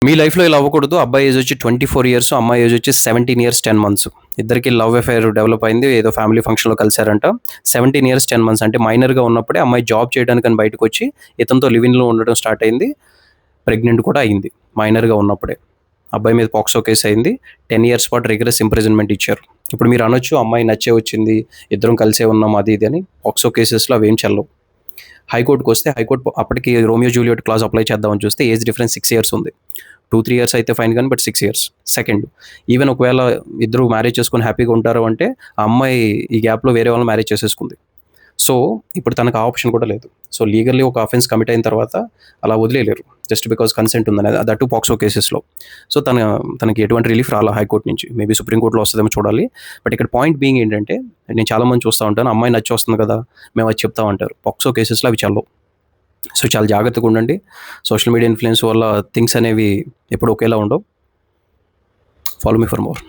మీ లైఫ్‌లో ఇలా అవ్వకూడదు. అబ్బాయి ఏజ్ వచ్చి 24 ఇయర్స్, అమ్మాయి ఏజ్ వచ్చి 17 ఇయర్స్ 10 మంత్స్. ఇద్దరికి లవ్ అఫైర్ డెవలప్ అయింది. ఏదో ఫ్యామిలీ ఫంక్షన్‌లో కలిసారంట. 17 ఇయర్స్ 10 మంత్స్ అంటే మైనర్‌గా ఉన్నప్పుడే అమ్మాయి జాబ్ చేయడానికని బయటకొచ్చి ఇతనితో లివ్ ఇన్‌లో ఉండడం స్టార్ట్ అయింది. ప్రెగ్నెంట్ కూడా అయింది మైనర్‌గా ఉన్నప్పుడే. అబ్బాయి మీద పాక్సో కేస్ అయింది. 10 ఇయర్స్ పాటు రిగరస్ ఇంప్రిజన్మెంట్ ఇచ్చారు. ఇప్పుడు మీరు అనొచ్చు అమ్మాయి నచ్చే వచ్చింది, ఇద్దరం కలిసే ఉన్నాం అది ఇది అని. పాక్సో కేసెస్‌లో అవేం చెల్లవు. హైకోర్టుకి వస్తే హైకోర్టు అప్పటికి రోమియో జూలియట్ క్లాజ్ అప్లై చేద్దామని చూస్తే ఏజ్ డిఫరెన్స్ 6 ఇయర్స్ ఉంది. 2-3 ఇయర్స్ అయితే ఫైన్ కానీ, బట్ 6 ఇయర్స్. సెకండ్, ఈవెన్ ఒకవేళ ఇద్దరు మ్యారేజ్ చేసుకొని హ్యాపీగా ఉంటారు అంటే ఆ అమ్మాయి ఈ గ్యాప్లో వేరే వాళ్ళని మ్యారేజ్ చేసేసుకుంది. సో ఇప్పుడు తనకు ఆ ఆప్షన్ కూడా లేదు. సో లీగల్లీ ఒక అఫెన్స్ కమిట్ అయిన తర్వాత అలా వదిలేయలేరు, జస్ట్ బికాస్ కన్సెంట్ ఉందని, దట్ పాక్సో కేసెస్లో. సో తనకి ఎటువంటి రిలీఫ్ రాలా హైకోర్టు నుంచి. మేబీ సుప్రీంకోర్టులో వస్తుందేమో చూడాలి. బట్ ఇక్కడ పాయింట్ బీయింగ్ ఏంటంటే, నేను చాలామంది చూస్తూ ఉంటాను, అమ్మాయి నచ్చి వస్తుంది కదా మేము అది చెప్తామంటారు. పాక్సో కేసెస్లో అవి చల్లవు. సో చాలా జాగ్రత్తగా ఉండండి. సోషల్ మీడియా ఇన్ఫ్లుయెన్స్ వల్ల థింగ్స్ అనేవి ఎప్పుడు ఒకేలా ఉండవు. Follow me for more.